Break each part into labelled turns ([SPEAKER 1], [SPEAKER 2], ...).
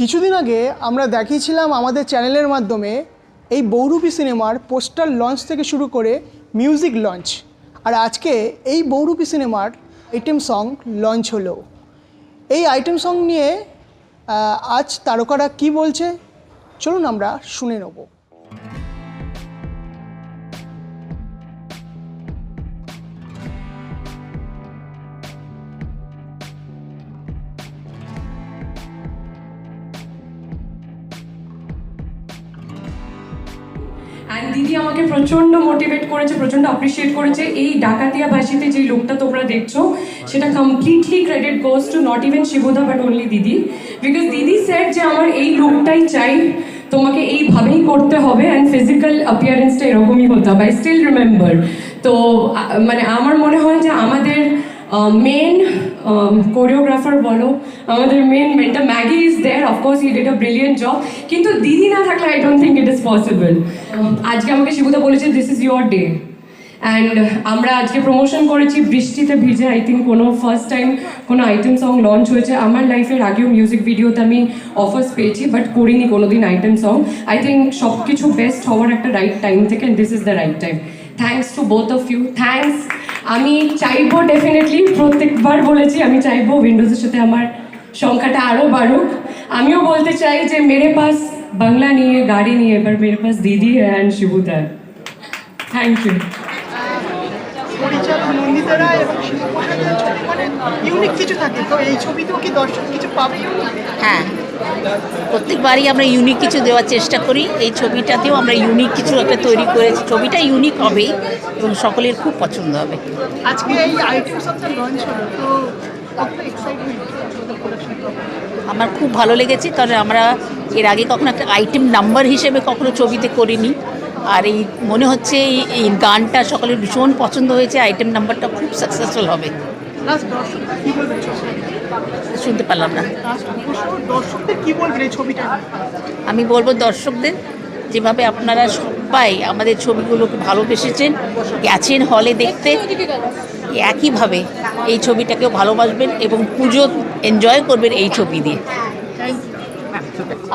[SPEAKER 1] কিছুদিন আগে আমরা দেখিয়েছিলাম আমাদের চ্যানেলের মাধ্যমে এই বহুরূপী সিনেমার পোস্টার লঞ্চ থেকে শুরু করে মিউজিক লঞ্চ, আর আজকে এই বহুরূপী সিনেমার আইটেম সং লঞ্চ হলো। এই আইটেম সং নিয়ে আজ তারকারা কি বলছে চলুন আমরা শুনে নেব।
[SPEAKER 2] অ্যান্ড দিদি আমাকে প্রচণ্ড মোটিভেট করেছে, প্রচণ্ড অ্যাপ্রিসিয়েট করেছে। এই ডাকাতিয়া ভাষীতে যে লোকটা তোমরা দেখছো সেটা completely credit goes to not even শিবুদা বাট অনলি দিদি, বিকজ দিদি সেড যে আমার এই লুকটাই চাই, তোমাকে এইভাবেই করতে হবে অ্যান্ড ফিজিক্যাল অ্যাপিয়ারেন্সটা এরকমই হতে হবে। I still remember. তো মানে আমার মনে হয় যে আমাদের মেন কোরিওগ্রাফার বলো, আমাদের main mentor Maggie is there, of course he did a brilliant job, কিন্তু দিদি না থাকলে I don't think it is possible. আজকে আমাকে শিবুদা বলেছে this is your day, and আমরা আজকে প্রমোশন করেছি বৃষ্টিতে ভিজে। আই থিঙ্ক কোনো ফার্স্ট টাইম কোনো আইটেম সং লঞ্চ হয়েছে। আমার লাইফের আগেও মিউজিক ভিডিওতে আমি অফার্স পেয়েছি, বাট করিনি কোনোদিন আইটেম সং। আই থিঙ্ক সব কিছু বেস্ট হওয়ার একটা রাইট টাইম থেকে, and this is the right time. Thanks to both of you, thanks. আমি চাইবো, ডেফিনেটলি প্রত্যেকবার বলেছি আমি চাইবো উইন্ডোজের সাথে আমার সংখ্যাটা আরও বাড়ুক। আমিও বলতে চাই যে মেরে পাস বাংলা নিয়ে গাড়ি নিয়ে এবার মেরে পাস দিদি অ্যান্ড শিবুদা। Thank you.
[SPEAKER 1] পরিচালক নন্দিতারা এবং শিবপ্রসাদের ছবি মানে ইউনিক কিছু থাকে, তো এই ছবিতেও কি দর্শক কিছু পাবে?
[SPEAKER 3] হ্যাঁ, প্রত্যেকবারই আমরা ইউনিক কিছু দেওয়ার চেষ্টা করি। এই ছবিটাতেও আমরা ইউনিক কিছু একটা তৈরি করেছি। ছবিটা ইউনিক হবেই এবং সকলের খুব পছন্দ হবে।
[SPEAKER 1] আজকে এই আইটেম সবটা লঞ্চ হলো, তো কতটা এক্সাইটমেন্ট?
[SPEAKER 3] আমার খুব ভালো লেগেছে, কারণ আমরা এর আগে কখনো একটা আইটেম নাম্বার হিসেবে কখনো ছবিতে করিনি। আর এই মনে হচ্ছে এই গানটা সকলের ভীষণ পছন্দ হয়েছে, আইটেম নাম্বারটা খুব সাকসেসফুল হবে। শুনতে পারলাম না।
[SPEAKER 1] দর্শকদের কি বলবেন এই ছবিটা?
[SPEAKER 3] আমি বলবো দর্শকদের, যেভাবে আপনারা সবাই আমাদের ছবিগুলোকে ভালোবেসেছেন, গেছেন হলে দেখতে, একইভাবে এই ছবিটাকেও ভালোবাসবেন এবং পুজো এনজয় করবেন এই ছবি দিয়ে।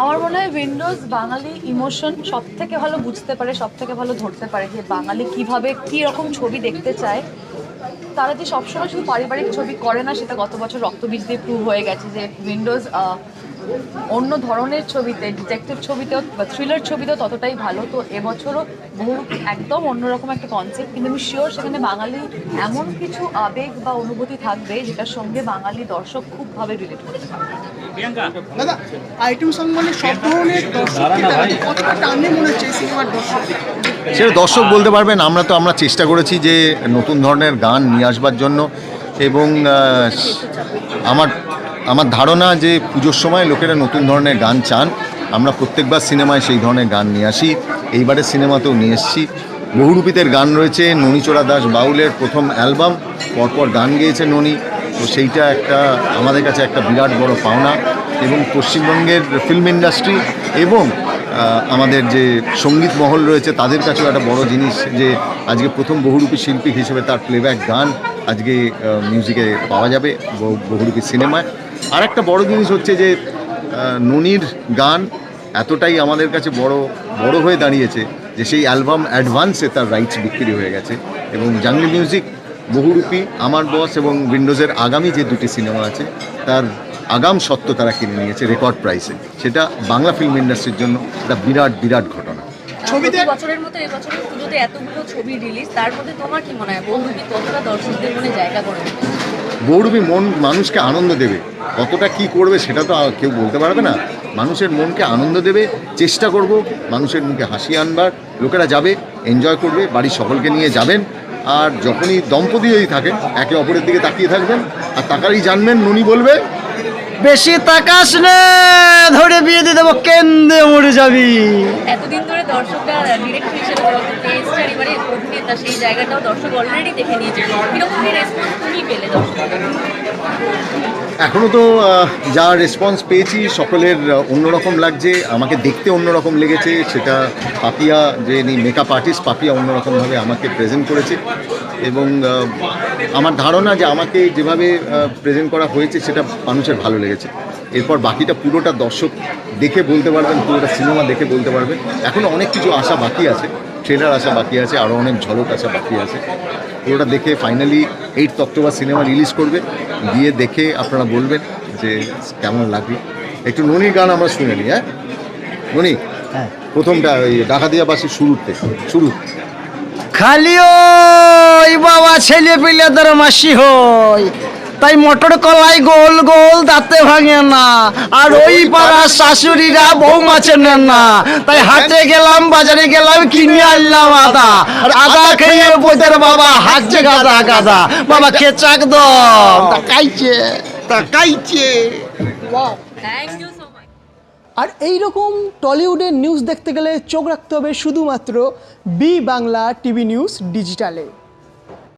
[SPEAKER 4] আমার মনে হয় উইন্ডোজ বাঙালি ইমোশন সব থেকে ভালো বুঝতে পারে, সব থেকে ভালো ধরতে পারে যে বাঙালি কিভাবে কী রকম ছবি দেখতে চায়। তারা যে সবসময় শুধু পারিবারিক ছবি করে না, সেটা গত বছর রক্তবীজ দিয়ে প্রুভ হয়ে গেছে যে উইন্ডোজ অন্য ধরনের ছবিতে, ডিটেকটিভ ছবিতেও বা থ্রিলার ছবিতেও ততটাই ভালো। তো এবছরও বহুরূপী একদম অন্যরকম একটা কনসেপ্ট, কিন্তু আমি শিওর সেখানে বাঙালি এমন কিছু আবেগ বা অনুভূতি থাকবে যেটার সঙ্গে বাঙালি দর্শক খুবভাবে রিলেট করতে পারবে।
[SPEAKER 1] দাদা, আইটেম সং মানে সব ধরনের দর্শককে কতটা টানে মনে হচ্ছে এই সিনেমার দর্শক?
[SPEAKER 5] সেটা দর্শক বলতে পারবেন। আমরা চেষ্টা করেছি যে নতুন ধরনের গান নিয়ে আসবার জন্য, এবং আমার ধারণা যে পুজোর সময় লোকেরা নতুন ধরনের গান চান। আমরা প্রত্যেকবার সিনেমায় সেই ধরনের গান নিয়ে আসি, এইবারের সিনেমাতেও নিয়ে এসেছি। বহুরূপীতের গান রয়েছে, ননীচোরা দাস বাউলের প্রথম অ্যালবাম, পরপর গান গেয়েছে ননী। তো সেইটা একটা আমাদের কাছে একটা বিরাট বড় পাওনা, এবং পশ্চিমবঙ্গের ফিল্ম ইন্ডাস্ট্রি এবং আমাদের যে সঙ্গীত মহল রয়েছে তাদের কাছেও একটা বড় জিনিস যে আজকে প্রথম বহুরূপী শিল্পী হিসেবে তার প্লেব্যাক গান আজকে মিউজিকে পাওয়া যাবে বহুরূপী সিনেমায়। আর একটা বড় জিনিস হচ্ছে যে ননীর গান এতটাই আমাদের কাছে বড় হয়ে দাঁড়িয়েছে যে সেই অ্যালবাম অ্যাডভান্সে তার রাইটস বিক্রি হয়ে গেছে, এবং জাংলি মিউজিক বহুরূপী, আমার বস এবং উইন্ডোজের আগামী যে দুটি সিনেমা আছে তার আগাম সত্ত্ব তারা কিনে নিয়েছে রেকর্ড প্রাইসে। সেটা বাংলা ফিল্ম ইন্ডাস্ট্রির জন্য একটা বিরাট ঘটনা।
[SPEAKER 4] ছবিতে বছরের মতো এবছরের পুজোতে এতগুলো ছবি রিলিজ, তার মধ্যে তোমার কি মনে হয় বহুরূপী কতটা দর্শকদের মনে জায়গা করে নেবে?
[SPEAKER 5] বহুরূপী মানুষকে আনন্দ দেবে, কতটা কি করবে সেটা তো কেউ বলতে পারবে না। মানুষের মনকে আনন্দ দেবে, চেষ্টা করব মানুষের মুখে হাসি আনবার। লোকেরা যাবে, এনজয় করবে, বাড়ির সকলকে নিয়ে যাবেন। আর যখনই দম্পতি যদি থাকেন একে অপরের দিকে তাকিয়ে থাকবেন, আর তাকারই জানবেন ননী বলবে
[SPEAKER 6] বেশি তাকাস না, ধরে বিয়ে দিয়ে দেবো, কেন্দ্রে মরে যাবি।
[SPEAKER 4] এতদিন ধরে দর্শকরা ডিরেক্টর হিসেবে স্টার এবারে অভিনেতা, সেই জায়গাটাও দর্শক অলরেডি দেখে নিয়েছে। কিরকম রেসপন্স তুমি পেলে দর্শক?
[SPEAKER 5] এখনও তো যা রেসপন্স পেয়েছি সকলের অন্যরকম লাগছে, আমাকে দেখতে অন্যরকম লেগেছে। সেটা পাপিয়া, যে মেকআপ আর্টিস্ট পাপিয়া, অন্যরকমভাবে আমাকে প্রেজেন্ট করেছে, এবং আমার ধারণা যে আমাকে যেভাবে প্রেজেন্ট করা হয়েছে সেটা মানুষের ভালো লেগেছে। এরপর বাকিটা পুরোটা দর্শক দেখে বলতে পারবেন, পুরোটা সিনেমা দেখে বলতে পারবেন। এখনও অনেক কিছু আসা বাকি আছে, ট্রেলার আসা বাকি আছে, আরও অনেক ঝলক আসা বাকি আছে। পুরোটা দেখে ফাইনালি 8 অক্টোবর সিনেমা রিলিজ করবে, গিয়ে দেখে আপনারা বলবেন যে কেমন লাগবে। একটু ননির গান আমরা শুনে নিই। হ্যাঁ ননি, প্রথমটা ওই ডাকাতিয়াবাসীর শুরু।
[SPEAKER 6] খালি ওই বাবা ছেলে পিলে তোর মাসি হই, তাই মটর কলাই গোল গোল দাঁতে ভাঙে না, আর ওই পাড়ার শাশুড়িরা বউ মাছে নেন না, তাই হাটে গেলাম বাজারে গেলাম কিনে আনলাম আদা, আর আদা খেয়ে বোধের বাবা হাঁকছে গাদা গাদা, বাবা কেচাক দম তাকাইছে।
[SPEAKER 1] আর এই রকম টলিউডের নিউজ দেখতে গেলে চোখ রাখতে হবে শুধুমাত্র বি বাংলা টিভি নিউজ ডিজিটালে।